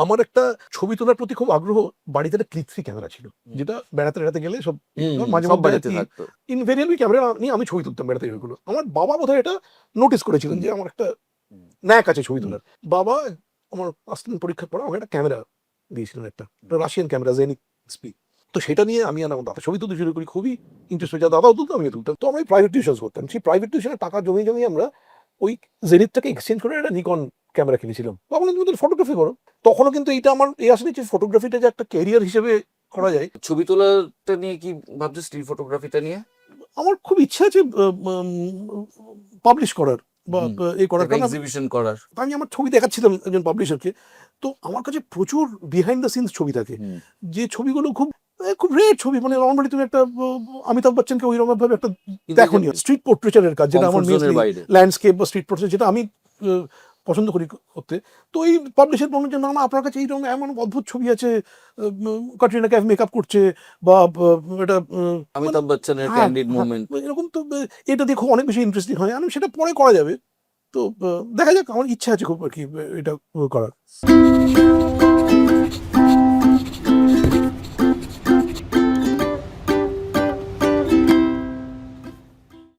আমার একটা ছবি তোলার প্রতি খুব আগ্রহ। বাড়িতে একটা ক্লিক 3 ক্যামেরা ছিল, যেটা বেড়াতে বেড়াতে গেলে সব মাঝে সব মধ্যে বাড়িতে থাকতো। ইনভেরিয়েবলি ক্যামেরা নিয়ে আমি ছবি তুলতাম বেড়াতে ওইগুলো। আমার বাবা বোধহয় এটা নোটিস করেছিলেন যে আমার একটা ন্যাক আছে ছবি তোলার। বাবা আমার 5 দিন পরীক্ষার পর আমাকে একটা ক্যামেরা দিয়েছিলেন, একটা রাশিয়ান ক্যামেরা জেনিথ এসপি। তো সেটা নিয়ে আমি আর আমার দাদা ছবি তুলতে শুরু করি, খুবই ইন্টারেস্ট হয়ে যায়। দাদাও তুলতো, আমিও তুলতাম। তো আমি প্রাইভেট টিউশন করতাম, সেই প্রাইভেট টিউশনের টাকা জমিয়ে জমিয়ে আমরা ওই জেনিথটাকে এক্সচেঞ্জ করে একটা নিকন ক্যামেরা কিনেছিলাম। তখন তুমি তো ফটোগ্রাফি করো, তখনও কিন্তু এটা আমার আসেনি যে ফটোগ্রাফিটা যে একটা ক্যারিয়ার হিসেবে করা যায়। ছবি তোলাটা নিয়ে কি ভাবছো, স্টিল ফটোগ্রাফিটা নিয়ে? আমার খুব ইচ্ছা আছে পাবলিশ করার বা এই করার, কারণ এক্সিবিশন করার। আমি আমার ছবি দেখাচ্ছিলাম একজন পাবলিশারকে। তো আমার কাছে প্রচুর বিহাইন্ড দ্য সিনস ছবি থাকে, যে ছবিগুলো খুব খুব রেয়ার ছবি। মানে নর্মালি তুমি একটা অমিতাভ বচ্চনকে ওই রকম ভাবে একটা দেখো নি, স্ট্রিট পোর্ট্রেচারের কাজ, যেটা আমার ল্যান্ডস্কেপ বা স্ট্রিট পোর্ট্রেট, যেটা আমি পছন্দ করি করতে। তো এই পাবলিশার বলুন যে না না, আপনার কাছে এইরকম এমন অদ্ভুত ছবি আছে, ক্যাটরিনা কাইফ মেকআপ করছে বা এটা অমিতাভ বচ্চনের ক্যান্ডিড মোমেন্ট, এরকম। তো এটা দেখো অনেক বেশি ইন্টারেস্টিং হয়, আমি সেটা পরে করা যাবে। তো দেখা যাক, আমার ইচ্ছা আছে খুব আর কি এটা করার।